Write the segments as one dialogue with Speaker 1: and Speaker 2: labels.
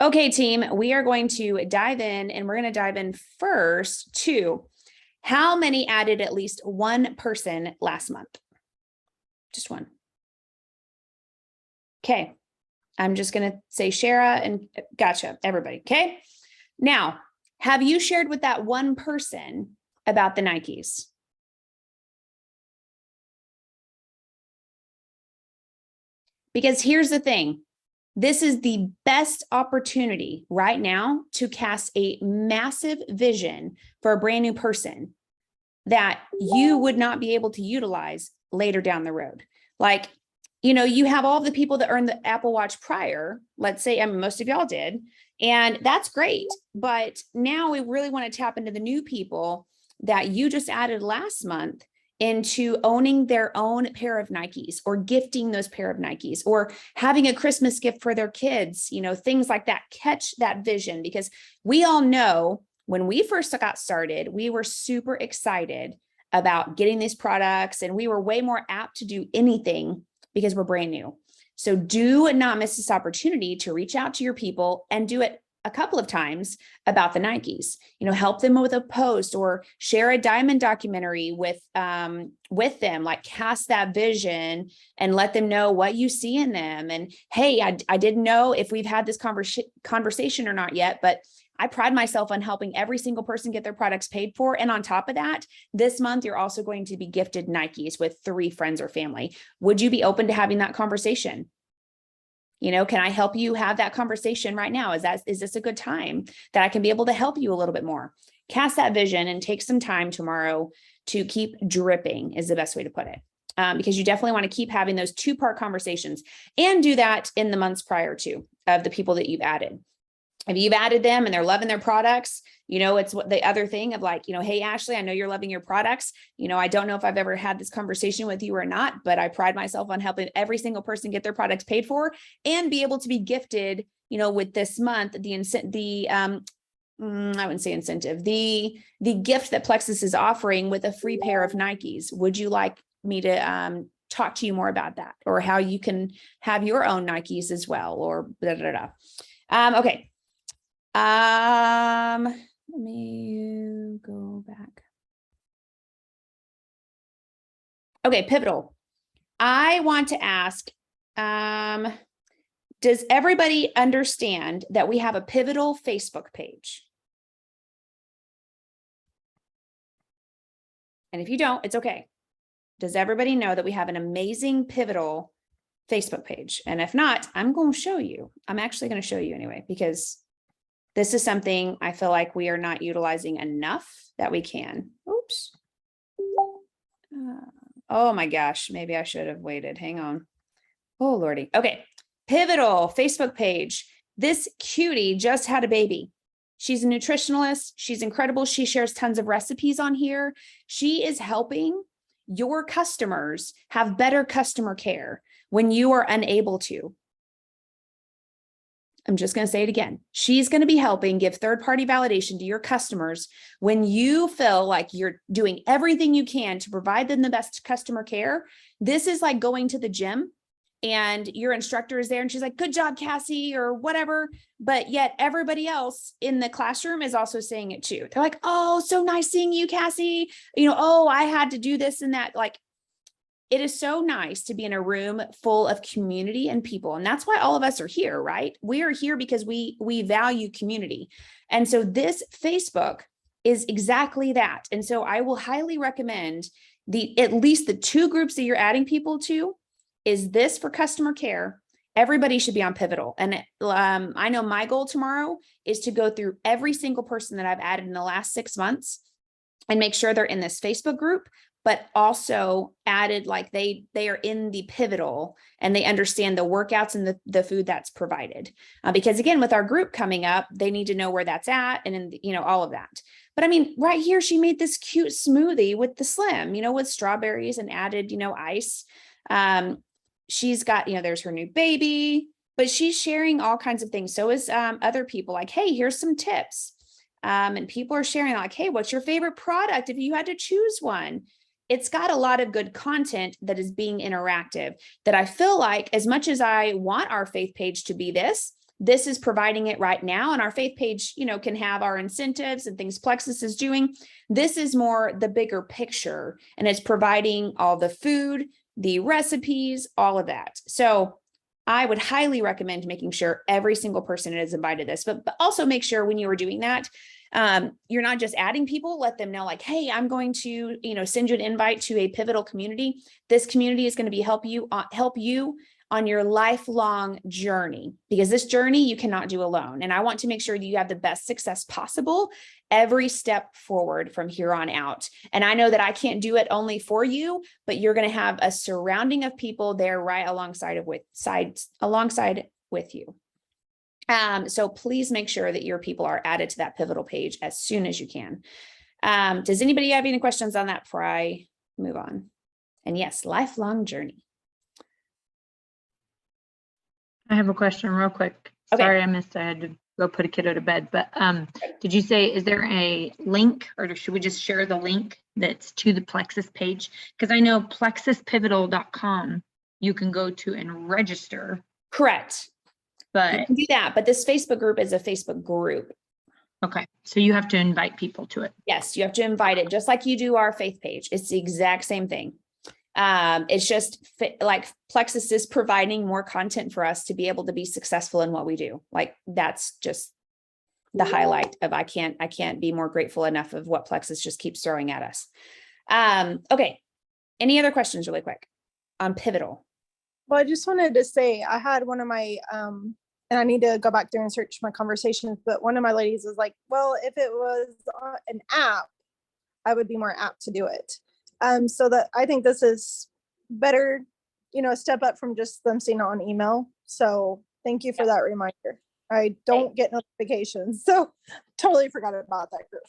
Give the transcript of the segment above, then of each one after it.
Speaker 1: Okay, team, we are going to dive in, and we're going to dive in first to how many added at least one person last month? Just one. Okay. I'm just going to say Shara and gotcha, everybody. Okay. Now, have you shared with that one person about the Nikes? Because here's the thing. This is the best opportunity right now to cast a massive vision for a brand new person that you would not be able to utilize later down the road. Like, you have all the people that earned the Apple Watch prior, let's say, most of y'all did, and that's great. But now we really want to tap into the new people that you just added last month into owning their own pair of Nikes, or gifting those pair of Nikes, or having a Christmas gift for their kids, things like that. Catch that vision, because we all know when we first got started, we were super excited about getting these products, and we were way more apt to do anything because we're brand new. So do not miss this opportunity to reach out to your people and do it a couple of times about the Nikes. Help them with a post, or share a diamond documentary with them, like cast that vision and let them know what you see in them. And hey, I didn't know if we've had this conversation or not yet, but I pride myself on helping every single person get their products paid for. And on top of that, this month, you're also going to be gifted Nikes with 3 friends or family. Would you be open to having that conversation? Can I help you have that conversation right now? Is this a good time that I can be able to help you a little bit more? Cast that vision and take some time tomorrow to keep dripping, is the best way to put it. Because you definitely want to keep having those 2-part conversations, and do that in the months prior to of the people that you've added. If you've added them and they're loving their products, it's what the other thing of like, hey, Ashley, I know you're loving your products. I don't know if I've ever had this conversation with you or not, but I pride myself on helping every single person get their products paid for and be able to be gifted, with this month, I wouldn't say incentive, the gift that Plexus is offering with a free pair of Nikes. Would you like me to talk to you more about that, or how you can have your own Nikes as well, or blah, blah, blah. Okay. Let me go back. Okay, Pivotal. I want to ask, does everybody understand that we have a Pivotal Facebook page? And if you don't, it's okay. Does everybody know that we have an amazing Pivotal Facebook page? And if not, I'm going to show you. I'm actually going to show you anyway, because this is something I feel like we are not utilizing enough that we can. Oops. Oh my gosh, maybe I should have waited. Hang on. Oh, Lordy. Okay. Pivotal Facebook page. This cutie just had a baby. She's a nutritionalist. She's incredible. She shares tons of recipes on here. She is helping your customers have better customer care when you are unable to. I'm just going to say it again. She's going to be helping give third-party validation to your customers when you feel like you're doing everything you can to provide them the best customer care. This is like going to the gym and your instructor is there and she's like, good job, Cassie, or whatever. But yet everybody else in the classroom is also saying it too. They're like, oh, so nice seeing you, Cassie. Oh, I had to do this and that. Like, it is so nice to be in a room full of community and people. And that's why all of us are here, right? We are here because we value community. And so this Facebook is exactly that. And so I will highly recommend at least the 2 groups that you're adding people to is this for customer care. Everybody should be on Pivotal. And I know my goal tomorrow is to go through every single person that I've added in the last 6 months and make sure they're in this Facebook group, but also added like they are in the Pivotal and they understand the workouts and the food that's provided. Because again, with our group coming up, they need to know where that's at and all of that. But I mean, right here, she made this cute smoothie with the Slim, with strawberries and added, ice. She's got, there's her new baby, but she's sharing all kinds of things. So is other people like, hey, here's some tips. And people are sharing like, hey, what's your favorite product if you had to choose one? It's got a lot of good content that is being interactive that I feel like, as much as I want our faith page to be this, This is providing it right now. And our faith page, can have our incentives and things Plexus is doing. This is more the bigger picture, and it's providing all the food, the recipes, all of that. So I would highly recommend making sure every single person is invited to this, but also make sure when you are doing that, you're not just adding people, let them know like, hey, I'm going to, send you an invite to a pivotal community. This community is going to be help you on your lifelong journey, because this journey you cannot do alone. And I want to make sure that you have the best success possible every step forward from here on out. And I know that I can't do it only for you, but you're going to have a surrounding of people there right alongside with you. So please make sure that your people are added to that pivotal page as soon as you can. Does anybody have any questions on that before I move on? And yes, lifelong journey.
Speaker 2: I have a question real quick.
Speaker 1: Okay.
Speaker 2: Sorry, I missed. I had to go put a kiddo to bed, but did you say, is there a link, or should we just share the link that's to the Plexus page? Because I know plexuspivotal.com you can go to and register.
Speaker 1: Correct.
Speaker 2: But
Speaker 1: you can do that, but this Facebook group is a Facebook group.
Speaker 2: Okay, so you have to invite people to it.
Speaker 1: Yes, you have to invite it, just like you do our faith page. It's the exact same thing. It's just like Plexus is providing more content for us to be able to be successful in what we do. Like that's just the highlight of, I can't be more grateful enough of what Plexus just keeps throwing at us. Okay. Any other questions really quick on Pivotal?
Speaker 3: Well, I just wanted to say, I had one of my, and I need to go back there and search my conversations, but one of my ladies was like, well, if it was an app, I would be more apt to do it. So that I think this is better, a step up from just them seeing it on email. So thank you for that reminder. I don't get notifications, so totally forgot about that group.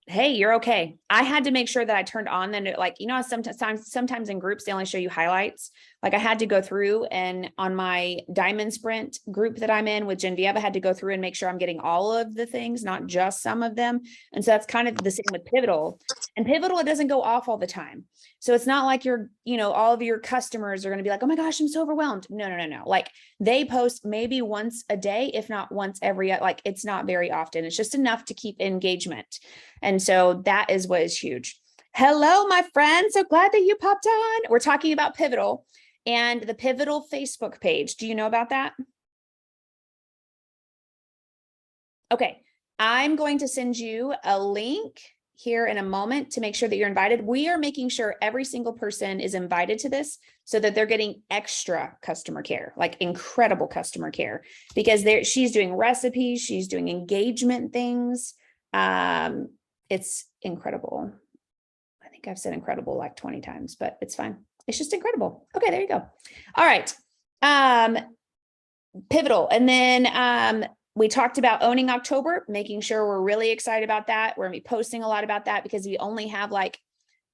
Speaker 1: Hey, you're okay. I had to make sure that I turned on then, like, sometimes in groups, they only show you highlights. Like I had to go through, and on my Diamond Sprint group that I'm in with Genevieve, I had to go through and make sure I'm getting all of the things, not just some of them. And so that's kind of the same with Pivotal. And Pivotal, it doesn't go off all the time. So it's not like all of your customers are going to be like, oh my gosh, I'm so overwhelmed. No. Like they post maybe once a day, if not once every, like it's not very often. It's just enough to keep engagement. And so that is what is huge. Hello, my friend. So glad that you popped on. We're talking about Pivotal and the Pivotal Facebook page. Do you know about that? Okay. I'm going to send you a link here in a moment to make sure that you're invited. We are making sure every single person is invited to this so that they're getting extra customer care, like incredible customer care, because she's doing recipes, she's doing engagement things. It's incredible. I think I've said incredible like 20 times, but it's fine. It's just incredible. Okay, there you go. All right. Pivotal. And then we talked about owning October, making sure we're really excited about that. We're gonna be posting a lot about that because we only have like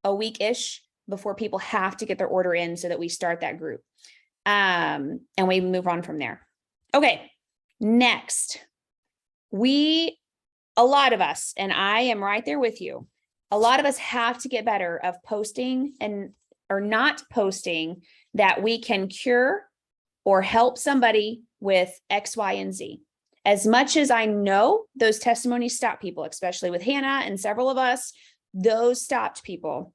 Speaker 1: a week-ish before people have to get their order in so that we start that group. And we move on from there. Okay, next. A lot of us, and I am right there with you, a lot of us have to get better of posting or not posting that we can cure or help somebody with X, Y, and Z. As much as I know those testimonies stop people, especially with Hannah and several of us, those stopped people.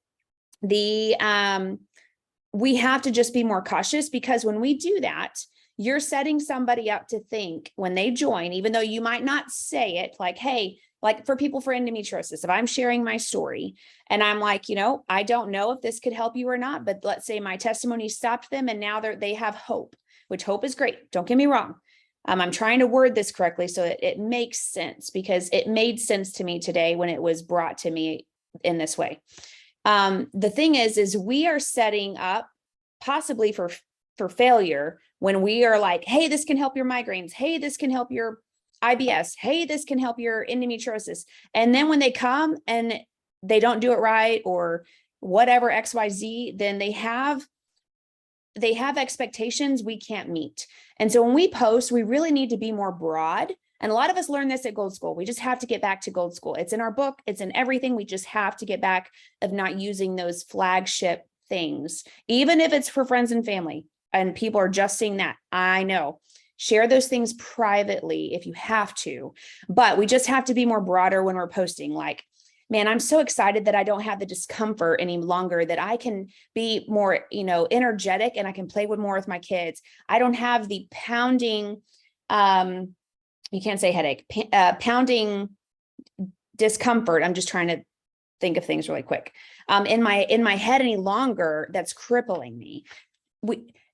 Speaker 1: We have to just be more cautious, because when we do that, you're setting somebody up to think when they join, even though you might not say it, like, hey, like for people for endometriosis, if I'm sharing my story and I'm like, I don't know if this could help you or not, but let's say my testimony stopped them and now they have hope, which hope is great. Don't get me wrong. I'm trying to word this correctly so it makes sense, because it made sense to me today when it was brought to me in this way. The thing is we are setting up possibly for failure when we are like, hey, this can help your migraines. Hey, this can help your IBS. Hey, this can help your endometriosis. And then when they come and they don't do it right or whatever XYZ, then they have expectations we can't meet. And so when we post, we really need to be more broad. And a lot of us learn this at Gold School. We just have to get back to Gold School. It's in our book. It's in everything. We just have to get back of not using those flagship things, even if it's for friends and family and people are just seeing that. I know. Share those things privately if you have to, but we just have to be more broader when we're posting. Like, man, I'm so excited that I don't have the discomfort any longer, that I can be more, energetic, and I can play more with my kids. I don't have the pounding, you can't say headache, pounding discomfort. I'm just trying to think of things really quick. In my head any longer, that's crippling me.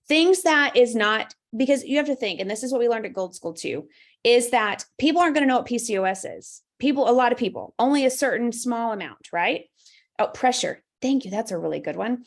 Speaker 1: Things that is not, because you have to think, and this is what we learned at Gold School too, is that people aren't going to know what PCOS is. A lot of people, only a certain small amount, right? Oh, pressure. Thank you. That's a really good one.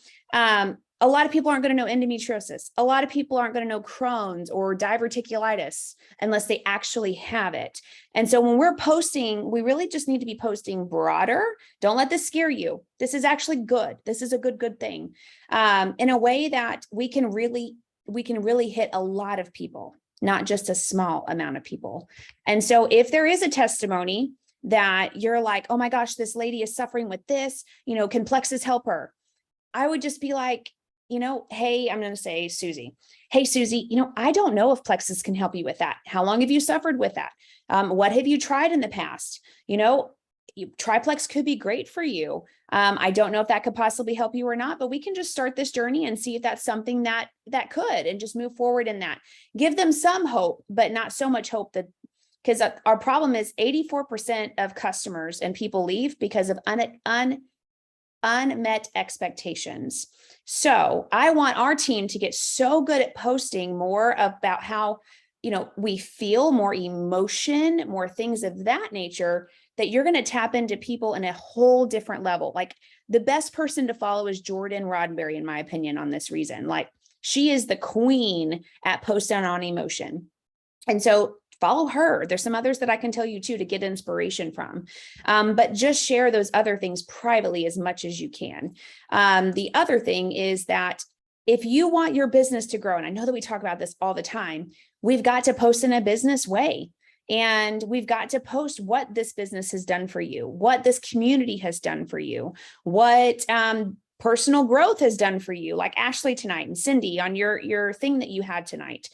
Speaker 1: A lot of people aren't going to know endometriosis. A lot of people aren't going to know Crohn's or diverticulitis unless they actually have it. And so when we're posting, we really just need to be posting broader. Don't let this scare you. This is actually good. This is a good thing. In a way that we can really hit a lot of people, not just a small amount of people. And so if there is a testimony that you're like, oh my gosh, this lady is suffering with this, can Plexus help her? I would just be like, hey, I'm going to say Susie. Hey, Susie, I don't know if Plexus can help you with that. How long have you suffered with that? What have you tried in the past? Triplex could be great for you. I don't know if that could possibly help you or not, but we can just start this journey and see if that's something that could, and just move forward in that. Give them some hope, but not so much hope that, because our problem is 84% of customers and people leave because of unmet expectations. So I want our team to get so good at posting more about how, we feel, more emotion, more things of that nature, that you're going to tap into people in a whole different level. Like, the best person to follow is Jordan Roddenberry, in my opinion, on this reason. Like, she is the queen at posting on emotion. And so follow her. There's some others that I can tell you too, to get inspiration from, but just share those other things privately as much as you can. The other thing is that if you want your business to grow, and I know that we talk about this all the time, we've got to post in a business way. And we've got to post what this business has done for you, what this community has done for you, what personal growth has done for you, like Ashley tonight and Cindy on your thing that you had tonight,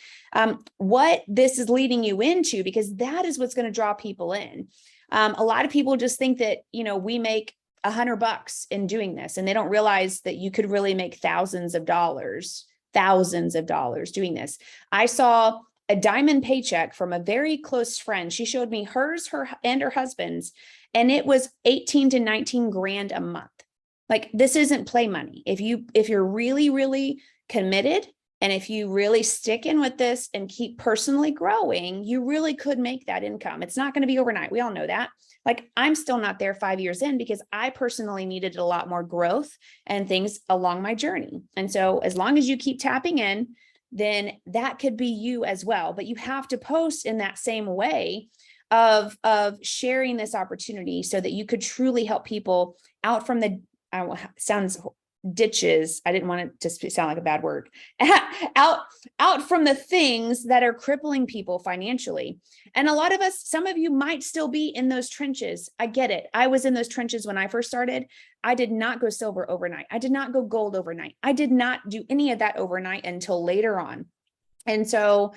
Speaker 1: what this is leading you into, because that is what's going to draw people in. A lot of people just think that, we make $100 in doing this, and they don't realize that you could really make thousands of dollars doing this. I saw a diamond paycheck from a very close friend. She showed me hers, her husband's, and it was 18 to 19 grand a month. Like, this isn't play money. If you're really, really committed, and if you really stick in with this and keep personally growing, you really could make that income. It's not going to be overnight. We all know that. Like, I'm still not there 5 years in, because I personally needed a lot more growth and things along my journey. And so as long as you keep tapping in, then that could be you as well. But you have to post in that same way of sharing this opportunity, so that you could truly help people out from the sounds ditches. I didn't want it to sound like a bad word. out from the things that are crippling people financially. And a lot of us, some of you might still be in those trenches. I get it. I was in those trenches when I first started. I did not go silver overnight. I did not go gold overnight. I did not do any of that overnight until later on. And so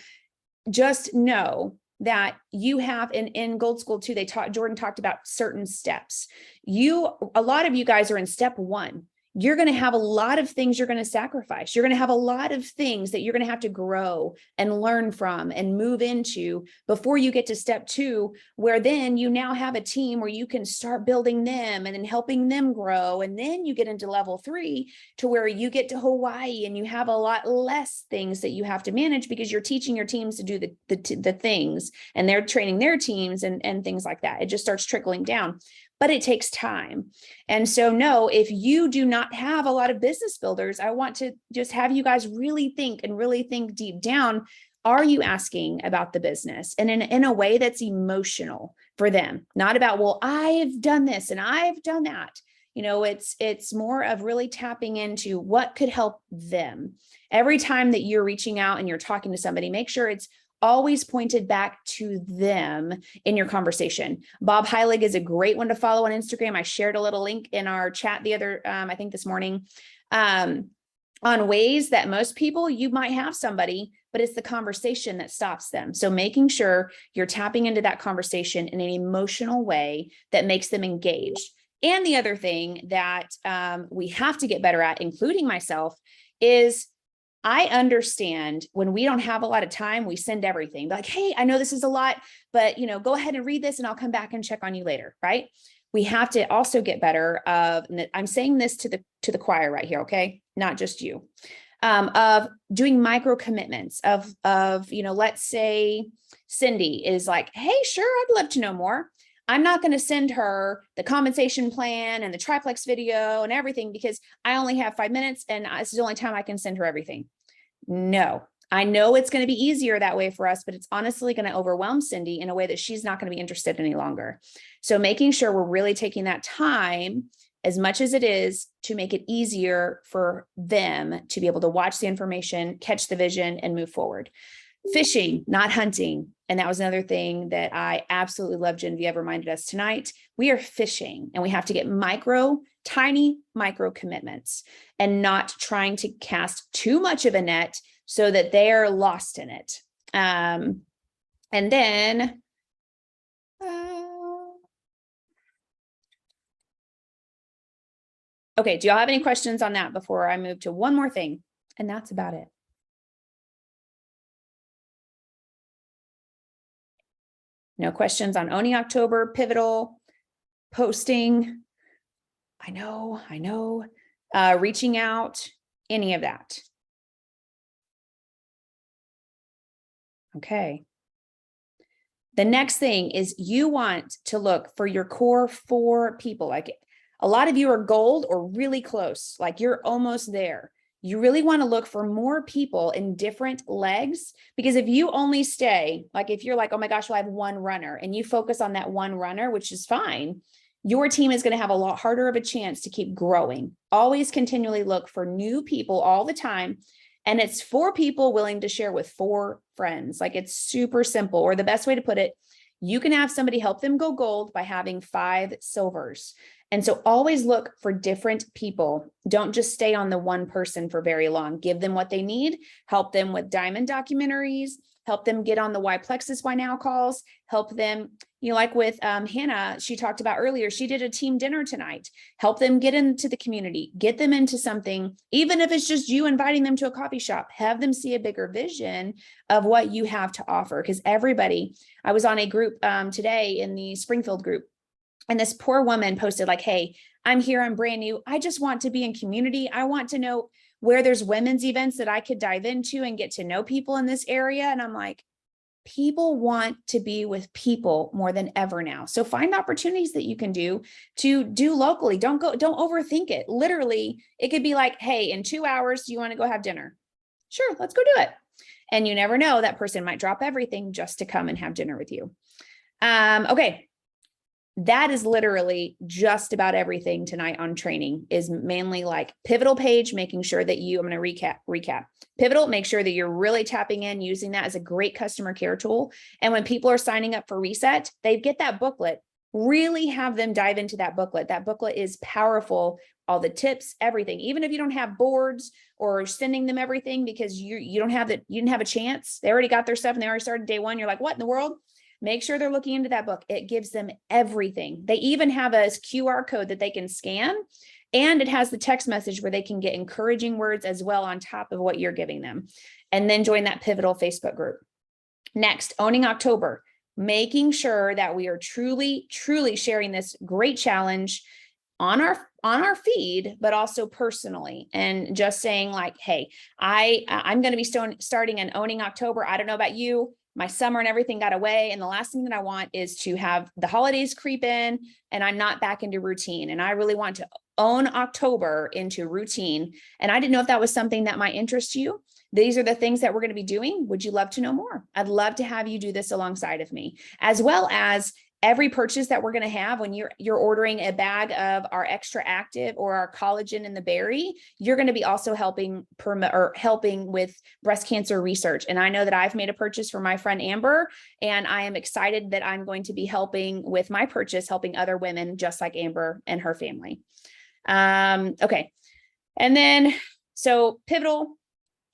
Speaker 1: just know that you have in Gold School too, Jordan talked about certain steps. A lot of you guys are in step 1. You're going to have a lot of things you're going to sacrifice. You're going to have a lot of things that you're going to have to grow and learn from and move into before you get to step 2, where then you now have a team where you can start building them and then helping them grow. And then you get into level 3, to where you get to Hawaii and you have a lot less things that you have to manage, because you're teaching your teams to do the things, and they're training their teams and things like that. It just starts trickling down. But it takes time. And so no, if you do not have a lot of business builders, I want to just have you guys really think deep down. Are you asking about the business? And in a way that's emotional for them, not about, well, I've done this and I've done that. It's more of really tapping into what could help them. Every time that you're reaching out and you're talking to somebody, make sure it's always pointed back to them in your conversation. Bob Heilig is a great one to follow on Instagram. I shared a little link in our chat the other, I think this morning. on ways that most people, you might have somebody, but it's the conversation that stops them. So making sure you're tapping into that conversation in an emotional way that makes them engaged. And the other thing that we have to get better at, including myself, is I understand when we don't have a lot of time, we send everything like, hey, I know this is a lot, but go ahead and read this and I'll come back and check on you later, right? We have to also get better of, and I'm saying this to the choir right here, okay? Not just you, of doing micro commitments of, let's say Cindy is like, hey, sure, I'd love to know more. I'm not going to send her the compensation plan and the triplex video and everything because I only have 5 minutes and this is the only time I can send her everything. No, I know it's going to be easier that way for us, but it's honestly going to overwhelm Cindy in a way that she's not going to be interested any longer. So making sure we're really taking that time as much as it is to make it easier for them to be able to watch the information, catch the vision, and move forward. Fishing, not hunting. And that was another thing that I absolutely love. Genevieve reminded us tonight. We are fishing and we have to get tiny micro commitments and not trying to cast too much of a net so that they're lost in it. And then, okay, do y'all have any questions on that before I move to one more thing? And that's about it. No questions on owning October, pivotal, posting. I know. Reaching out, any of that. Okay. The next thing is you want to look for your core 4 people. Like a lot of you are gold or really close, like you're almost there. You really want to look for more people in different legs, because if you only stay, like if you're like, oh my gosh, well, I have one runner, and you focus on that one runner, which is fine, your team is going to have a lot harder of a chance to keep growing. Always continually look for new people all the time. And it's 4 people willing to share with 4 friends. Like it's super simple, or the best way to put it, you can have somebody help them go gold by having 5 silvers. And so always look for different people. Don't just stay on the one person for very long. Give them what they need, help them with diamond documentaries, help them get on the Why Plexus Why Now calls, help them, like with Hannah, she talked about earlier, she did a team dinner tonight, help them get into the community, get them into something, even if it's just you inviting them to a coffee shop, have them see a bigger vision of what you have to offer. Because everybody, I was on a group today in the Springfield group, and this poor woman posted like, hey, I'm here, I'm brand new. I just want to be in community. I want to know where there's women's events that I could dive into and get to know people in this area. And I'm like, people want to be with people more than ever now. So find opportunities that you can do locally. Don't overthink it. Literally, it could be like, hey, in 2 hours, do you want to go have dinner? Sure, let's go do it. And you never know, that person might drop everything just to come and have dinner with you. Okay. That is literally just about everything tonight on training, is mainly like pivotal page, making sure that I'm going to recap. Pivotal, make sure that you're really tapping in, using that as a great customer care tool. And when people are signing up for Reset, they get that booklet. Really have them dive into that booklet. That booklet is powerful. All the tips, everything. Even if you don't have boards or sending them everything because you didn't have a chance. They already got their stuff and they already started day 1. You're like, what in the world? Make sure they're looking into that book. It gives them everything. They even have a QR code that they can scan, and it has the text message where they can get encouraging words as well on top of what you're giving them. And then join that pivotal Facebook group. Next, owning October, making sure that we are truly sharing this great challenge on our feed, but also personally, and just saying like, hey, I'm going to be starting and owning October. I don't know about you. My summer and everything got away. And the last thing that I want is to have the holidays creep in and I'm not back into routine. And I really want to own October into routine. And I didn't know if that was something that might interest you. These are the things that we're going to be doing. Would you love to know more? I'd love to have you do this alongside of me, as well as every purchase that we're going to have when you're ordering a bag of our extra active or our collagen in the berry, you're going to be also helping with breast cancer research. And I know that I've made a purchase for my friend Amber, and I am excited that I'm going to be helping with my purchase, helping other women just like Amber and her family. Okay. And then So pivotal,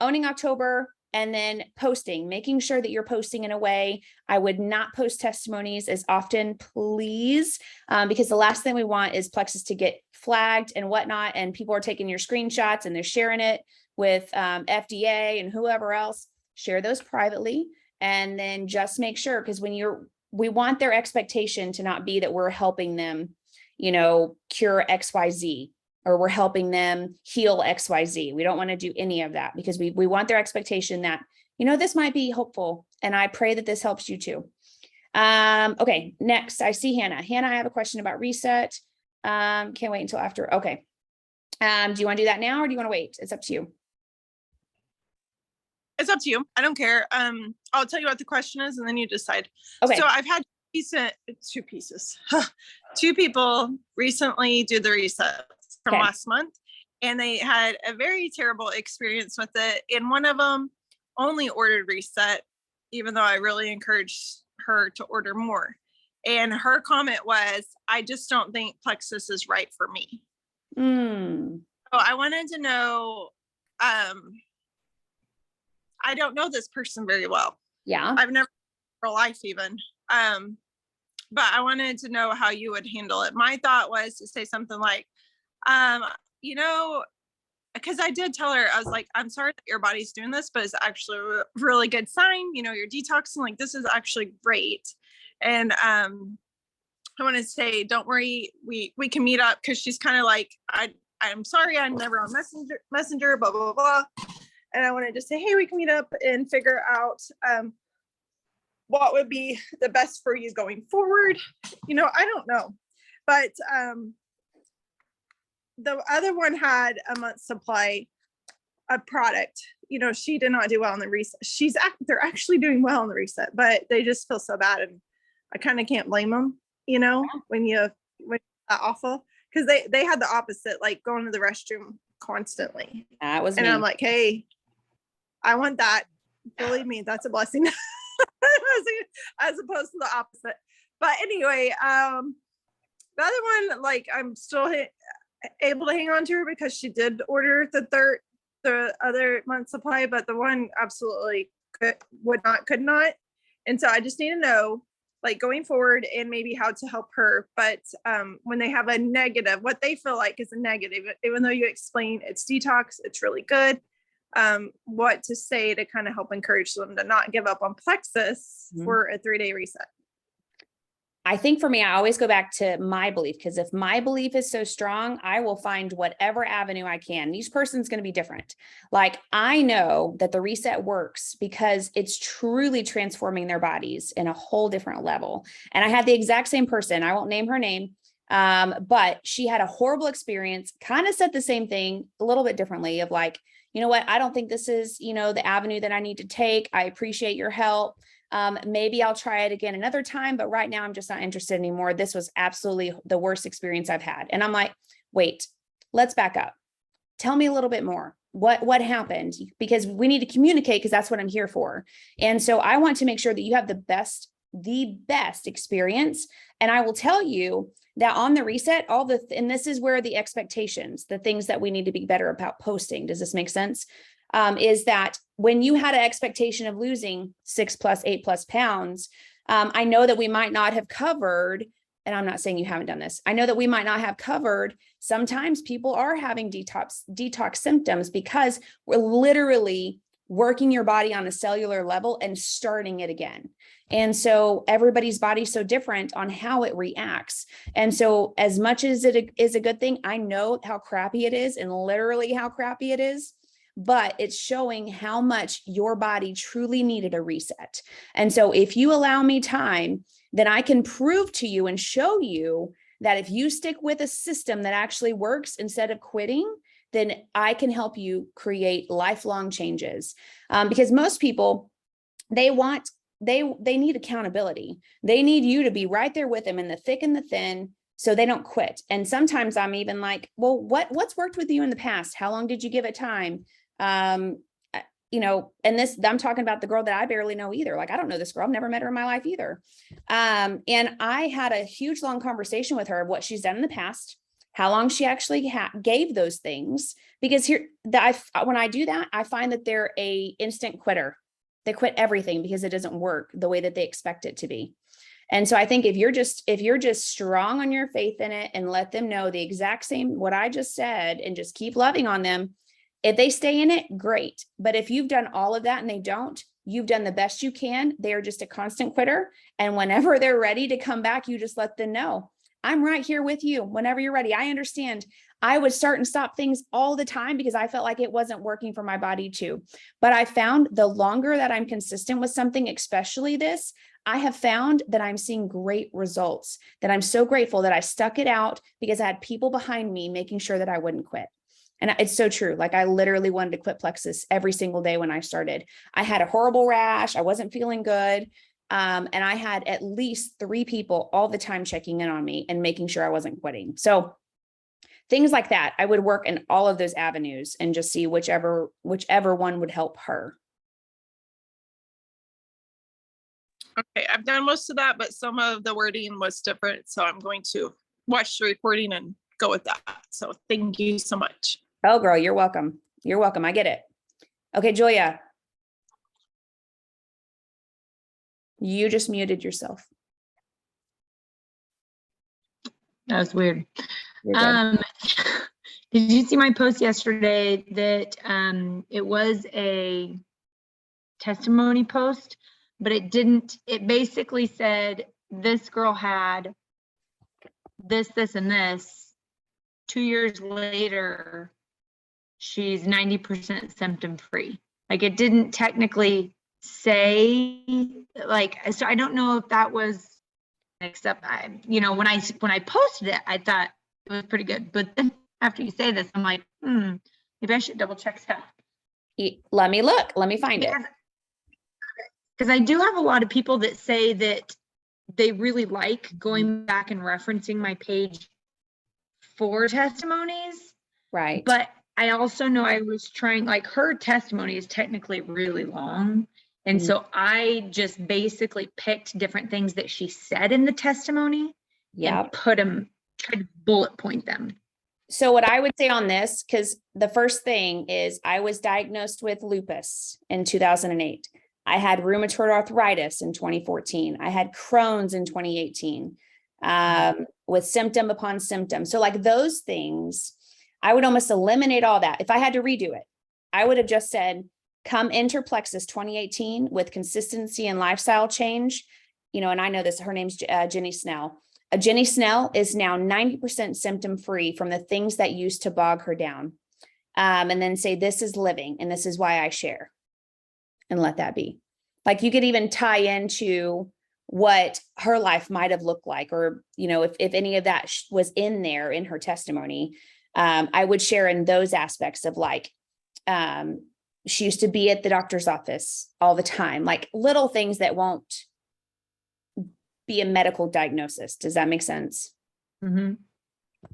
Speaker 1: owning October, and then posting, making sure that you're posting in a way. I would not post testimonies as often, please, because the last thing we want is Plexus to get flagged and whatnot, and people are taking your screenshots and they're sharing it with FDA and whoever else. Share those privately, and then just make sure, because we want their expectation to not be that we're helping them, cure XYZ, or we're helping them heal XYZ. We don't want to do any of that, because we want their expectation that, this might be hopeful. And I pray that this helps you too. Okay, next I see Hannah. Hannah, I have a question about reset. Can't wait until after. Okay. Do you want to do that now, or do you want to wait? It's up to you.
Speaker 4: It's up to you. I don't care. I'll tell you what the question is and then you decide.
Speaker 1: Okay.
Speaker 4: So I've had two people recently do the reset from last month, and they had a very terrible experience with it. And one of them only ordered reset, even though I really encouraged her to order more. And her comment was, I just don't think Plexus is right for me. So I wanted to know, I don't know this person very well.
Speaker 1: Yeah.
Speaker 4: I've never in real life even. But I wanted to know how you would handle it. My thought was to say something like, because I did tell her, I was like, I'm sorry that your body's doing this, but it's actually a really good sign. You're detoxing, like this is actually great. And I want to say, don't worry, we can meet up, because she's kind of like, I'm sorry, I'm never on messenger, blah, blah, blah. And I wanted to say, hey, we can meet up and figure out what would be the best for you going forward. I don't know. But the other one had a month's supply of product. She did not do well in the reset. They're actually doing well in the reset, but they just feel so bad. And I kind of can't blame them, when you're that awful. Because they had the opposite, like going to the restroom constantly.
Speaker 1: That was
Speaker 4: and
Speaker 1: me.
Speaker 4: I'm like, hey, I want that. Believe me, that's a blessing. As opposed to the opposite. But anyway, the other one, like, I'm still able to hang on to her because she did order the other month supply, but the one absolutely could not. And so I just need to know, like, going forward and maybe how to help her. But when they have a negative, what they feel like is a negative, even though you explain it's detox, it's really good. What to say to kind of help encourage them to not give up on Plexus for a 3-day reset.
Speaker 1: I think for me, I always go back to my belief, because if my belief is so strong, I will find whatever avenue I can. Each person's going to be different. Like, I know that the reset works because it's truly transforming their bodies in a whole different level. And I had the exact same person. I won't name her name. But she had a horrible experience, kind of said the same thing a little bit differently, of like, you know what, I don't think this is, the avenue that I need to take. I appreciate your help. Maybe I'll try it again another time, but right now I'm just not interested anymore. This was absolutely the worst experience I've had. And I'm like, wait, let's back up. Tell me a little bit more. What happened? Because we need to communicate, because that's what I'm here for. And so I want to make sure that you have the best experience. And I will tell you that on the reset, and this is where the expectations, the things that we need to be better about posting. Does this make sense? Is that when you had an expectation of losing 6+, 8+ pounds, I know that we might not have covered, and I'm not saying you haven't done this. I know that we might not have covered. Sometimes people are having detox symptoms because we're literally working your body on a cellular level and starting it again. And so everybody's body's so different on how it reacts. And so as much as it is a good thing, I know how crappy it is, and literally how crappy it is, but it's showing how much your body truly needed a reset. And so if you allow me time, then I can prove to you and show you that if you stick with a system that actually works instead of quitting, then I can help you create lifelong changes. Because most people, they need accountability. They need you to be right there with them in the thick and the thin, so they don't quit. And sometimes I'm even like, well, what's worked with you in the past? How long did you give it time? And this, I'm talking about the girl that I barely know either. Like, I don't know this girl. I've never met her in my life either. And I had a huge, long conversation with her of what she's done in the past. how long she actually gave those things. Because when I do that, I find that they're a instant quitter. They quit everything because it doesn't work the way that they expect it to be. And so I think if you're just strong on your faith in it and let them know the exact same, what I just said, and just keep loving on them, if they stay in it, great. But if you've done all of that and they don't, you've done the best you can. They are just a constant quitter. And whenever they're ready to come back, you just let them know, I'm right here with you whenever you're ready. I understand. I would start and stop things all the time because I felt like it wasn't working for my body too. But I found the longer that I'm consistent with something, especially this, I have found that I'm seeing great results, that I'm so grateful that I stuck it out because I had people behind me making sure that I wouldn't quit. And it's so true. Like I literally wanted to quit Plexus every single day when I started. I had a horrible rash. I wasn't feeling good. And I had at least 3 people all the time checking in on me and making sure I wasn't quitting. So things like that, I would work in all of those avenues and just see whichever one would help her.
Speaker 4: Okay, I've done most of that, but some of the wording was different. So I'm going to watch the recording and go with that. So thank you so much.
Speaker 1: Oh, girl, you're welcome. You're welcome. I get it. Okay, Julia. You just muted yourself.
Speaker 2: That was weird.
Speaker 1: You're good.
Speaker 2: Did you see my post yesterday that it was a testimony post, but it basically said this girl had this, and this. 2 years later, she's 90% symptom free. Like it didn't technically say like, so I don't know if that was, except when I posted it, I thought it was pretty good. But then after you say this, I'm like, maybe I should double check stuff.
Speaker 1: Let me look. Let me find it.
Speaker 2: Because I do have a lot of people that say that they really like going back and referencing my page for testimonies.
Speaker 1: Right.
Speaker 2: But I also know I was trying, like her testimony is technically really long. And so I just basically picked different things that she said in the testimony and put them, tried to bullet point them.
Speaker 1: So what I would say on this, because the first thing is I was diagnosed with lupus in 2008. I had rheumatoid arthritis in 2014. I had Crohn's in 2018 with symptom upon symptom. So like those things, I would almost eliminate all that. If I had to redo it, I would have just said, come enter Plexus 2018 with consistency and lifestyle change. And I know this, her name's Jenny Snell. Jenny Snell is now 90% symptom free from the things that used to bog her down. And then say, this is living and this is why I share, and let that be. Like you could even tie into what her life might have looked like, or, if any of that was in there in her testimony, I would share in those aspects of like, she used to be at the doctor's office all the time, like little things that won't be a medical diagnosis. Does that make sense?
Speaker 2: Mm-hmm.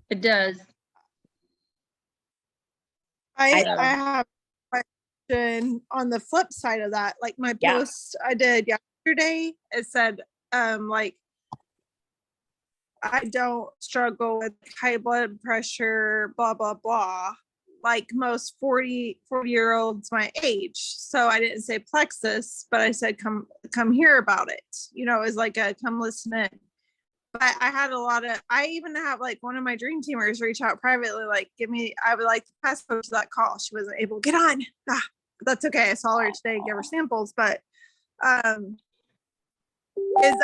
Speaker 2: It does.
Speaker 3: I have a question on the flip side of that. Like my post I did yesterday, it said, like, I don't struggle with high blood pressure, blah, blah, blah, like most 40-year-olds my age. So I didn't say Plexus, but I said, come hear about it. It was like a come listen in. But I had I even have like one of my dream teamers reach out privately, like, I would like to pass her to that call. She wasn't able to get on. That's okay. I saw her today, give her samples, but is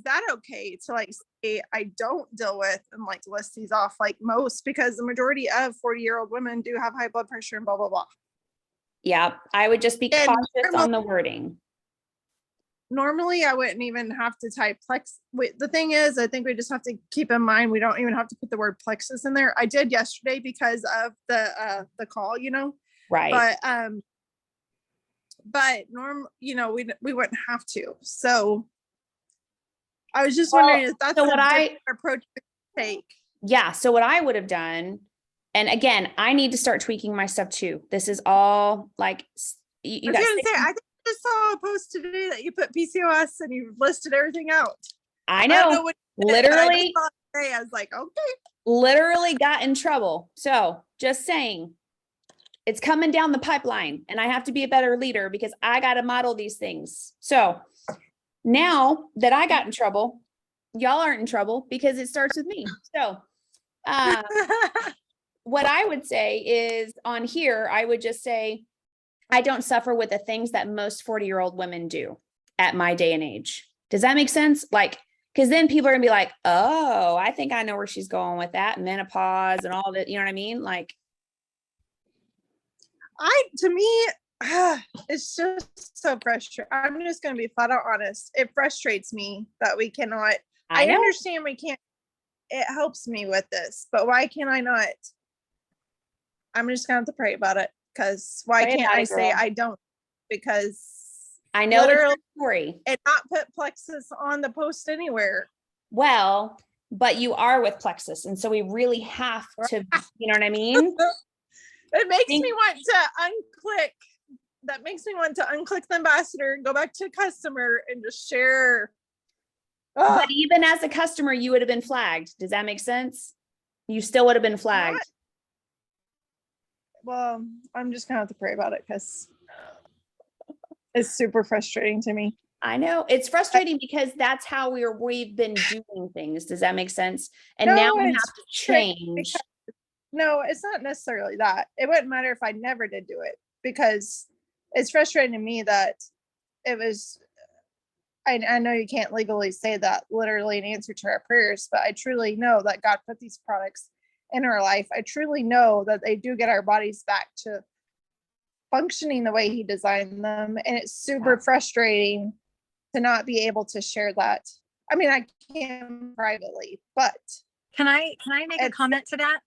Speaker 3: that okay to like say I don't deal with and like list these off like most, because the majority of 40-year-old women do have high blood pressure and blah, blah, blah.
Speaker 1: Yeah. I would just be cautious on the wording.
Speaker 3: Normally I wouldn't even have to type Plex. The thing is, I think we just have to keep in mind, we don't even have to put the word Plexus in there. I did yesterday because of the call,
Speaker 1: Right.
Speaker 3: But we wouldn't have to. So I was just wondering if that's
Speaker 1: so what
Speaker 3: approach to take.
Speaker 1: Yeah. So what I would have done, and again, I need to start tweaking my stuff too. This is all like, you guys.
Speaker 3: I think I just saw a post today that you put PCOS and you listed everything out.
Speaker 1: I know.
Speaker 3: I don't know what
Speaker 1: Literally,
Speaker 4: I was like, okay.
Speaker 1: literally got in trouble. So just saying, it's coming down the pipeline and I have to be a better leader because I got to model these things. So now that I got in trouble, y'all aren't in trouble because it starts with me. So, what I would say is on here, I would just say, I don't suffer with the things that most 40-year-old women do at my day and age. Does that make sense? Like, because then people are gonna be like, oh, I think I know where she's going with that menopause and all that. You know what I mean? Like,
Speaker 4: To me, it's just so frustrating. I'm just going to be flat out honest. It frustrates me that we cannot. I
Speaker 1: know.
Speaker 4: understand we can't. It helps me with this, but why can I not? I'm just going to have to pray about it because why
Speaker 1: Pray
Speaker 4: can't
Speaker 1: about
Speaker 4: I
Speaker 1: it,
Speaker 4: say
Speaker 1: girl.
Speaker 4: I don't? Because
Speaker 1: I know it's
Speaker 4: literally,
Speaker 1: your story.
Speaker 4: and not put Plexus on the post anywhere.
Speaker 1: Well, but you are with Plexus. And so we really have to, you know what I mean?
Speaker 4: It makes
Speaker 1: Think-
Speaker 4: me want to unclick. That makes me want to unclick the ambassador, go back to customer, and just share. Ugh.
Speaker 1: But even as a customer, you would have been flagged. Does that make sense? You still would have been flagged.
Speaker 4: Well, I'm just gonna have to pray about it because it's super frustrating to me.
Speaker 1: I know it's frustrating because that's how we've been doing things. Does that make sense? And
Speaker 4: No,
Speaker 1: now we have
Speaker 4: it's
Speaker 1: to change.
Speaker 4: No, it's not necessarily that. It wouldn't matter if I never did do it because it's frustrating to me that it was. I know you can't legally say that literally in answer to our prayers, but I truly know that God put these products in our life. I truly know that they do get our bodies back to functioning the way He designed them. And it's super frustrating to not be able to share that. I mean, I can privately, but
Speaker 2: Can I make a
Speaker 4: It's-
Speaker 2: comment to that?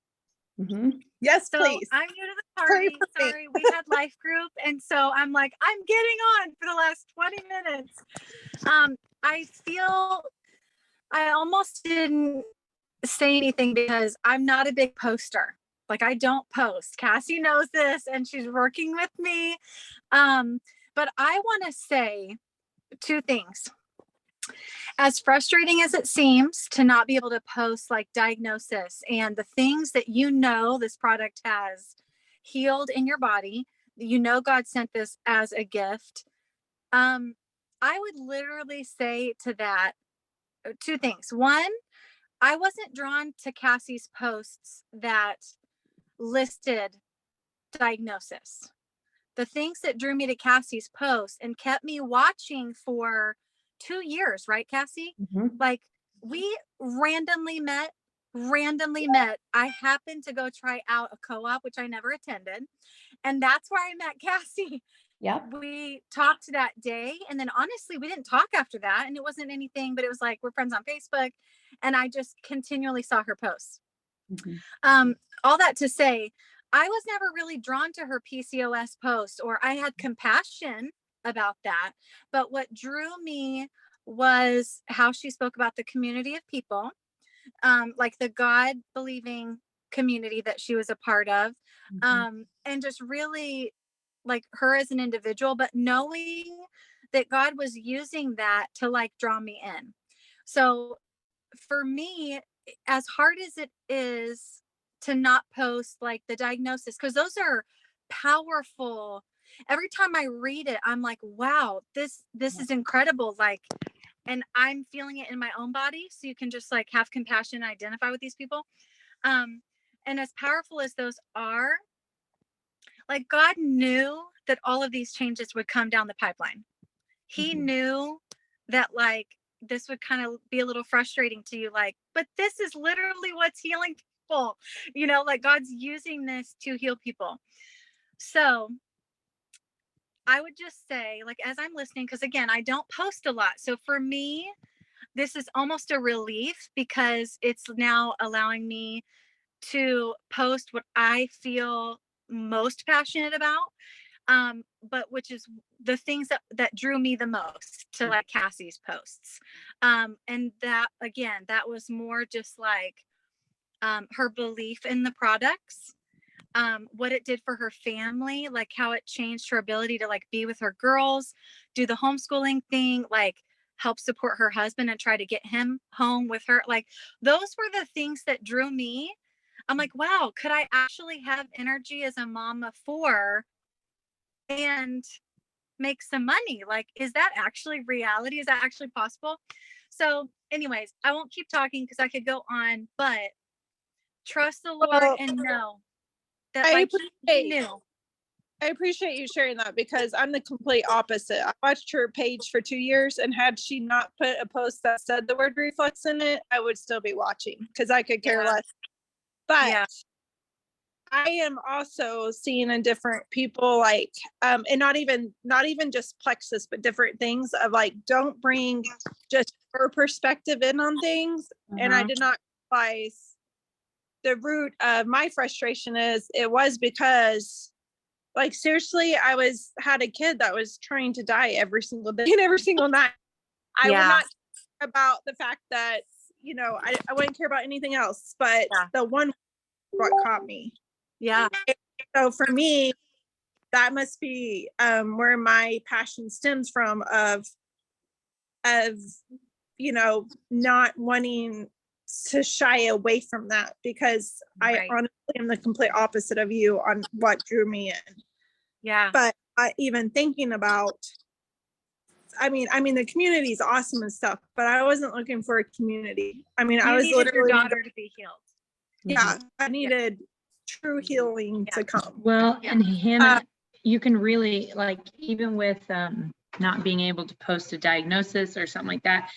Speaker 1: Mhm.
Speaker 4: yes,
Speaker 2: So
Speaker 4: please.
Speaker 2: I'm new to the
Speaker 4: Pray
Speaker 2: party.
Speaker 4: for me.
Speaker 2: Sorry, we had life group, and so I'm like, I'm getting on for the last 20 minutes. I feel I almost didn't say anything because I'm not a big poster. Like I don't post. Cassie knows this, and she's working with me. But I want to say two things. As frustrating as it seems to not be able to post like diagnosis and the things that you know this product has healed in your body, you know God sent this as a gift. I would literally say to that two things. One, I wasn't drawn to Cassie's posts that listed diagnosis. The things that drew me to Cassie's post and kept me watching for 2 years, right, Cassie?
Speaker 1: Mhm.
Speaker 2: Like we randomly met. I happened to go try out a co-op, which I never attended. And that's where I met Cassie.
Speaker 1: Yep.
Speaker 2: We talked that day. And then honestly, we didn't talk after that. And it wasn't anything, but it was like, we're friends on Facebook. And I just continually saw her posts.
Speaker 1: Mhm.
Speaker 2: All that to say, I was never really drawn to her PCOS post, or I had compassion about that. But what drew me was how she spoke about the community of people, like the God believing community that she was a part of, and just really like her as an individual, but knowing that God was using that to like draw me in. So for me, as hard as it is to not post like the diagnosis, because those are powerful. Every time I read it, I'm like, wow, this is incredible. Like, and I'm feeling it in my own body. So you can just like have compassion and identify with these people. And as powerful as those are, like God knew that all of these changes would come down the pipeline. He knew that like this would kind of be a little frustrating to you, like, but this is literally what's healing people, like God's using this to heal people. So I would just say, like, as I'm listening, because again, I don't post a lot. So for me, this is almost a relief because it's now allowing me to post what I feel most passionate about. But which is the things that drew me the most to like Cassie's posts. And that, again, that was more just like her belief in the products, what it did for her family, like how it changed her ability to like be with her girls, do the homeschooling thing, like
Speaker 5: help support her husband and try to get him home with her. Like those were the things that drew me. I'm like, wow, could I actually have energy as a mom of 4 and make some money? Like, is that actually reality? Is that actually possible? So anyways, I won't keep talking because I could go on, but trust the Lord
Speaker 3: Well,
Speaker 5: and know that
Speaker 3: I
Speaker 5: like he
Speaker 3: appreciate
Speaker 5: knew.
Speaker 3: I appreciate you sharing that because I'm the complete opposite. I watched her page for 2 years, and had she not put a post that said the word reflex in it, I would still be watching because I could care
Speaker 5: Yeah.
Speaker 3: less. But
Speaker 5: Yeah.
Speaker 3: I am also seeing in different people, like, and not even just plexus, but different things of like, don't bring just her perspective in on things. And I
Speaker 1: Uh-huh.
Speaker 3: did not realize the root of my frustration is it was because, like, seriously, had a kid that was trying to die every single day and every single night. I would
Speaker 5: Yeah.
Speaker 3: not care about the fact that, I wouldn't care about anything else, but
Speaker 5: Yeah.
Speaker 3: the one what caught me.
Speaker 5: Yeah.
Speaker 3: So for me, that must be where my passion stems from of not wanting to shy away from that, because I
Speaker 5: Right.
Speaker 3: honestly am the complete opposite of you on what drew me in.
Speaker 5: Yeah.
Speaker 3: But even thinking about, I mean, the community is awesome and stuff, but I wasn't looking for a community. I mean, I
Speaker 5: You
Speaker 3: was
Speaker 5: needed your
Speaker 3: literally,
Speaker 5: daughter to be healed.
Speaker 3: yeah, I needed true healing to come.
Speaker 2: Well,
Speaker 5: Yeah.
Speaker 2: and Hannah, you can really, like, even with not being able to post a diagnosis or something like that,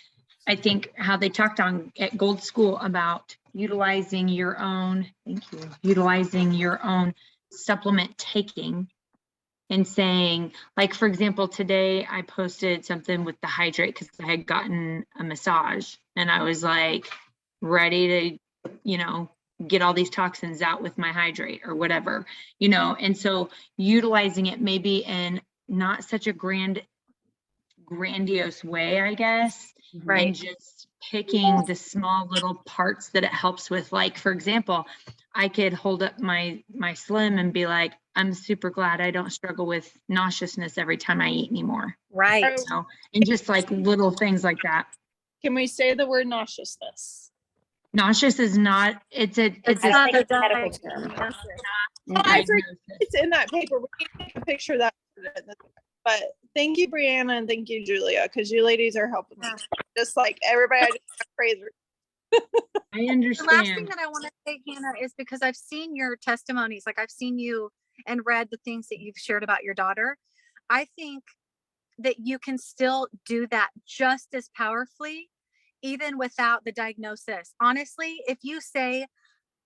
Speaker 2: I think how they talked on at Gold School about utilizing your own, utilizing your own supplement taking, and saying, like, for example, today I posted something with the hydrate because I had gotten a massage and I was like ready to, get all these toxins out with my hydrate or whatever, and so utilizing it maybe in not such a grandiose way, I guess,
Speaker 5: Right.
Speaker 2: and just picking the small little parts that it helps with. Like, for example, I could hold up my Slim and be like, I'm super glad I don't struggle with nauseousness every time I eat anymore.
Speaker 5: Right.
Speaker 2: So, and just like little things like that.
Speaker 3: Can we say the word nauseousness?
Speaker 2: Nauseous is not, it's
Speaker 5: It's
Speaker 1: I
Speaker 5: not
Speaker 1: think
Speaker 5: a
Speaker 1: it's medical term.
Speaker 5: diagnosis.
Speaker 3: Oh, I forget
Speaker 2: diagnosis.
Speaker 3: it's in that paper. We need to take a picture of that. But thank you, Brianna, and thank you, Julia, because you ladies are helping me. Just like everybody, I just praise her.
Speaker 2: I
Speaker 5: The last thing
Speaker 2: understand.
Speaker 5: that I want to say, Hannah, is because I've seen your testimonies, like I've seen you and read the things that you've shared about your daughter. I think that you can still do that just as powerfully, even without the diagnosis. Honestly, if you say,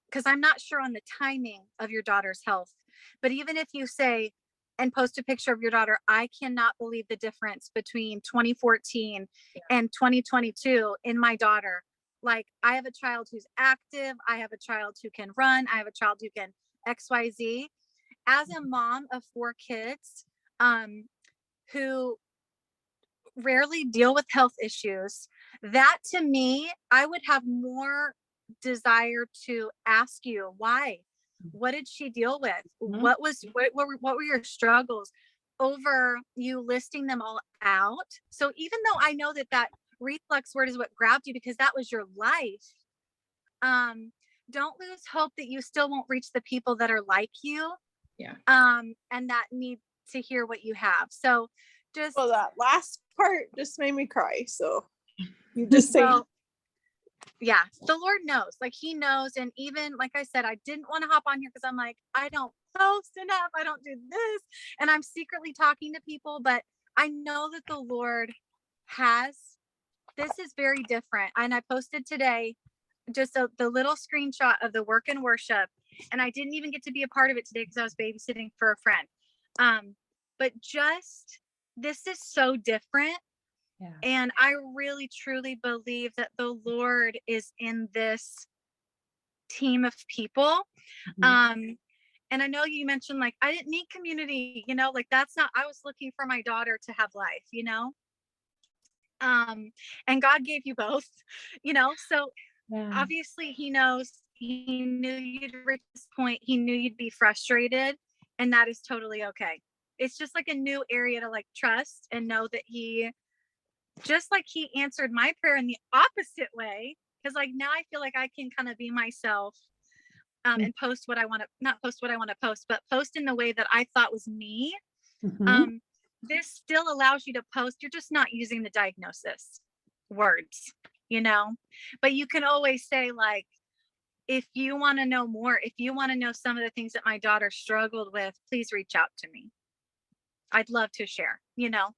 Speaker 5: because I'm not sure on the timing of your daughter's health, but even if you say and post a picture of your daughter, I cannot believe the difference between 2014 and 2022 in my daughter. Like, I have a child who's active, I have a child who can run, I have a child who can XYZ. As a mom of 4 kids, who rarely deal with health issues, that to me, I would have more desire to ask you why. What did she deal with?
Speaker 1: Mhm.
Speaker 5: What were your struggles, over you listing them all out? So even though I know that reflex word is what grabbed you because that was your life, don't lose hope that you still won't reach the people that are like you.
Speaker 2: Yeah.
Speaker 5: And that need to hear what you have. So just,
Speaker 3: Well, that last part just made me cry. So you just say,
Speaker 5: well, yeah, the Lord knows, like he knows. And even, like I said, I didn't want to hop on here because I'm like, I don't post enough. I don't do this. And I'm secretly talking to people, but I know that the Lord this is very different. And I posted today just the little screenshot of the work and worship. And I didn't even get to be a part of it today because I was babysitting for a friend. But just, this is so different.
Speaker 1: Yeah.
Speaker 5: And I really, truly believe that the Lord is in this team of people.
Speaker 1: Mhm.
Speaker 5: And I know you mentioned, like, I didn't need community, like that's not, I was looking for my daughter to have life. And God gave you both, so
Speaker 1: Yeah.
Speaker 5: obviously he knows, he knew you'd reach this point, he knew you'd be frustrated, and that is totally okay. It's just like a new area to like trust and know that he just like he answered my prayer in the opposite way, because like now I feel like I can kind of be myself and post what I want to, not post what I want to post, but post in the way that I thought was me.
Speaker 1: Mhm.
Speaker 5: This still allows you to post. You're just not using the diagnosis words, you know, but you can always say like, if you want to know more, if you want to know some of the things that my daughter struggled with, please reach out to me. I'd love to share, you know,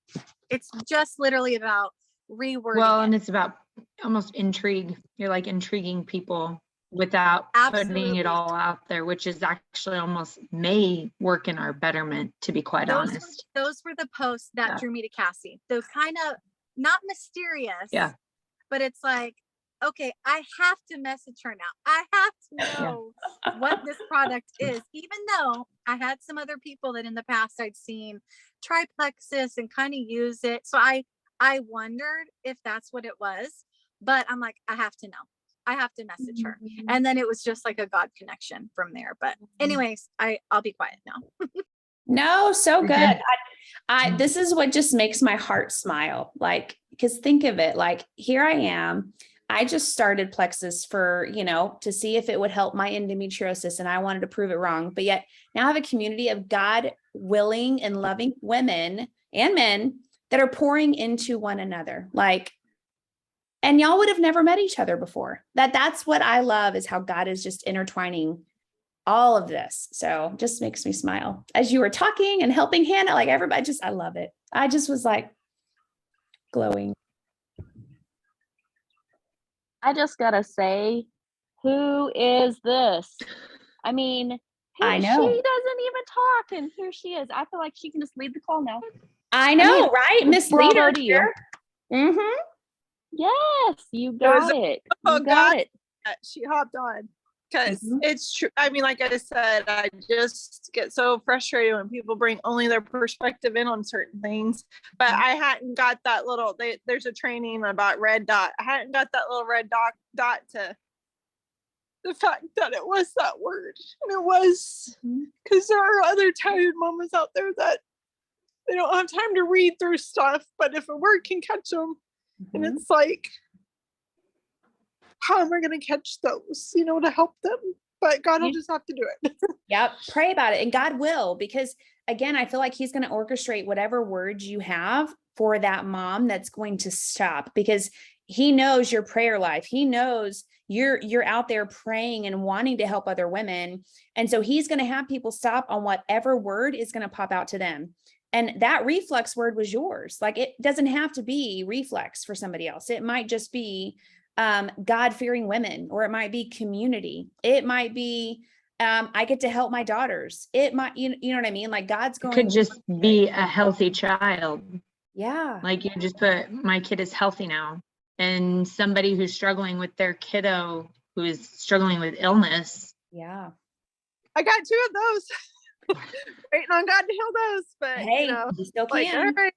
Speaker 5: it's just literally about rewording
Speaker 2: Well,
Speaker 5: it.
Speaker 2: and it's about almost intrigue. You're like intriguing people without putting
Speaker 5: Absolutely.
Speaker 2: it all out there, which is actually almost may work in our betterment, to be quite honest.
Speaker 5: Those were the posts that
Speaker 2: Yeah.
Speaker 5: drew me to Cassie. Those kind of not mysterious,
Speaker 2: Yeah.
Speaker 5: but it's like, okay, I have to message her now. I have to know what this product is, even though I had some other people that in the past I'd seen try Plexus and kind of use it. So I wondered if that's what it was, but I'm like, I have to know. I have to message her. And then it was just like a God connection from there. But anyways, I'll be quiet now.
Speaker 1: No, so
Speaker 2: You're
Speaker 1: good.
Speaker 2: good.
Speaker 1: I this is what just makes my heart smile. Like, because think of it, like here I am. I just started Plexus for, you know, to see if it would help my endometriosis, and I wanted to prove it wrong. But yet now I have a community of God willing and loving women and men that are pouring into one another. Like, and y'all would have never met each other before. That's what I love, is how God is just intertwining all of this. So just makes me smile as you were talking and helping Hannah, like everybody I love it. I just was like glowing.
Speaker 6: I just gotta say, who is this? I mean,
Speaker 1: I
Speaker 6: she
Speaker 1: know.
Speaker 6: doesn't even talk, and here she is. I feel like she can just lead the call now.
Speaker 1: I know,
Speaker 6: mean,
Speaker 1: right? Miss
Speaker 6: bravo
Speaker 1: Leader
Speaker 6: to you.
Speaker 1: here. Mm-hmm.
Speaker 6: Yes, you
Speaker 4: was
Speaker 6: got it.
Speaker 4: oh,
Speaker 6: You got
Speaker 4: God.
Speaker 6: it.
Speaker 4: She hopped on because
Speaker 1: Mhm.
Speaker 4: it's true. I mean, like I said, I just get so frustrated when people bring only their perspective in on certain things. But I hadn't got that little. There's a training about red dot. I hadn't got that little red dot to the fact that it was that word, and it was because there are other tired mamas out there that they don't have time to read through stuff. But if a word can catch them, and
Speaker 1: Mhm.
Speaker 4: it's like, how am I going to catch those, you know, to help them? But God will
Speaker 1: You-
Speaker 4: just have to do it.
Speaker 1: Yep. Pray about it. And God will, because again, I feel like He's going to orchestrate whatever words you have for that mom that's going to stop, because He knows your prayer life. He knows you're out there praying and wanting to help other women. And so He's going to have people stop on whatever word is going to pop out to them. And that reflex word was yours. Like, it doesn't have to be reflex for somebody else. It might just be God-fearing women, or it might be community. It might be I get to help my daughters. It might, you know what I mean? Like, God's
Speaker 2: It
Speaker 1: going
Speaker 2: could just be a healthy child.
Speaker 1: yeah.
Speaker 2: Like you just put, my kid is healthy now. And somebody who's struggling with their kiddo who is struggling with illness.
Speaker 1: Yeah.
Speaker 4: I got 2 of those. Waiting on God to heal those. But,
Speaker 1: Hey,
Speaker 4: you know,
Speaker 1: you still
Speaker 4: like,
Speaker 1: can.
Speaker 4: all right.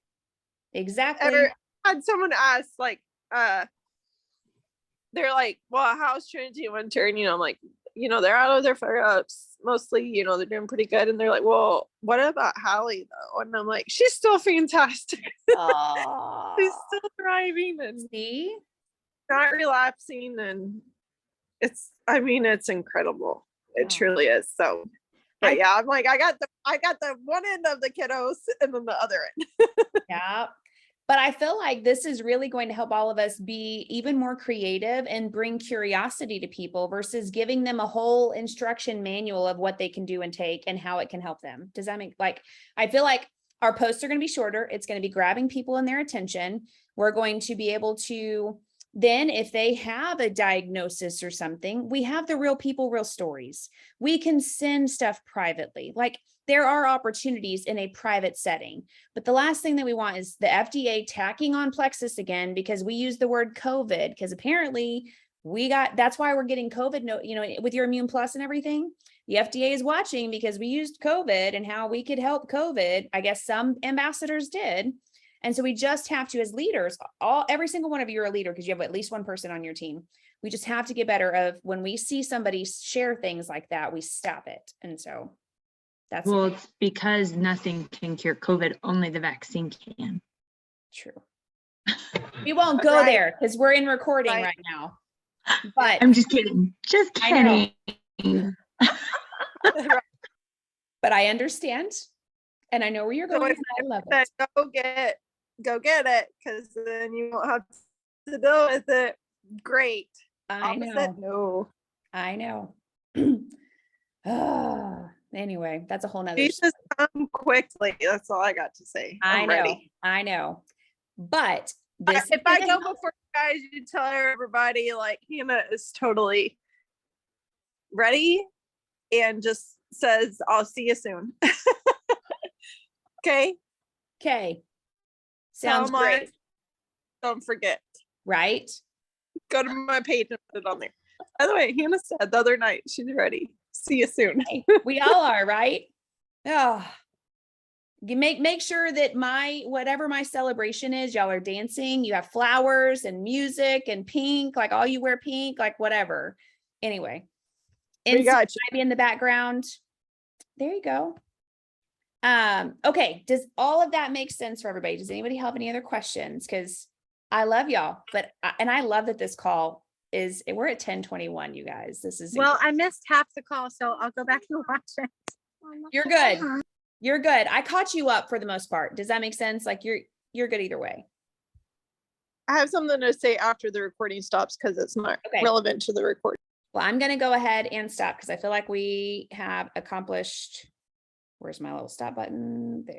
Speaker 1: Exactly.
Speaker 4: I had someone ask, like, they're like, well, how's Trinity Winter? And, you know, I'm like, you know, they're out of their flare-ups mostly, you know, they're doing pretty good. And they're like, well, what about Hallie though? And I'm like, she's still fantastic.
Speaker 1: Oh,
Speaker 4: She's still thriving and
Speaker 1: see?
Speaker 4: not relapsing. And it's incredible. It
Speaker 1: Wow.
Speaker 4: truly is. So, but
Speaker 1: I-
Speaker 4: yeah, I'm like, I got the one end of the kiddos and then the other end.
Speaker 1: Yeah. But I feel like this is really going to help all of us be even more creative and bring curiosity to people versus giving them a whole instruction manual of what they can do and take and how it can help them. Does that make, like, I feel like our posts are going to be shorter. It's going to be grabbing people in their attention. We're going to be able to then, if they have a diagnosis or something, we have the real people, real stories. We can send stuff privately. Like, there are opportunities in a private setting. But the last thing that we want is the FDA tacking on Plexus again, because we use the word COVID, because apparently that's why we're getting COVID, you know, with your Immune Plus and everything. The FDA is watching because we used COVID and how we could help COVID. I guess some ambassadors did. And so we just have to, as leaders, every single one of you are a leader because you have at least one person on your team. We just have to get better of when we see somebody share things like that, we stop it. And so that's
Speaker 2: Well, it's because nothing can cure COVID, only the vaccine can.
Speaker 1: true. We won't go
Speaker 4: Right.
Speaker 1: there because we're in recording
Speaker 4: Right.
Speaker 1: right now. But
Speaker 2: I'm just kidding. Just
Speaker 1: I know.
Speaker 2: kidding.
Speaker 1: but I understand. And I know where you're
Speaker 4: So
Speaker 1: going.
Speaker 4: if
Speaker 1: And I love
Speaker 4: Then
Speaker 1: it.
Speaker 4: go get it, because then you won't have to deal with it. Great.
Speaker 1: I
Speaker 4: Opposite,
Speaker 1: know.
Speaker 4: no.
Speaker 1: I know. Anyway, that's a whole nother.
Speaker 4: Jesus, come quickly. That's all I got to say.
Speaker 1: I
Speaker 4: I'm
Speaker 1: know.
Speaker 4: ready.
Speaker 1: I know. But this
Speaker 4: If I
Speaker 1: is
Speaker 4: go
Speaker 1: gonna-
Speaker 4: before you guys, you tell everybody like Hannah is totally ready and just says, I'll see you soon. Okay.
Speaker 1: okay.
Speaker 4: Tell
Speaker 1: Sounds
Speaker 4: my-
Speaker 1: great,
Speaker 4: Don't forget.
Speaker 1: right?
Speaker 4: Go to my page and put it on there. By the way, Hannah said the other night she's ready. See you soon.
Speaker 1: Hey, we all are, right? Oh, you make sure that whatever my celebration is, y'all are dancing. You have flowers and music and pink, like all you wear pink, like whatever. Anyway,
Speaker 4: We got you.
Speaker 1: maybe in the background. There you go. Okay. Does all of that make sense for everybody? Does anybody have any other questions? Because I love y'all, and I love that this call we're at 10:21, you guys. This is
Speaker 5: Well, I missed half the call, so I'll go back and watch it.
Speaker 1: you're good. You're good. I caught you up for the most part. Does that make sense? Like you're good either way.
Speaker 4: I have something to say after the recording stops because it's not
Speaker 1: Okay.
Speaker 4: relevant to the recording.
Speaker 1: Well, I'm going to go ahead and stop because I feel like we have accomplished. Where's my little stop button? There.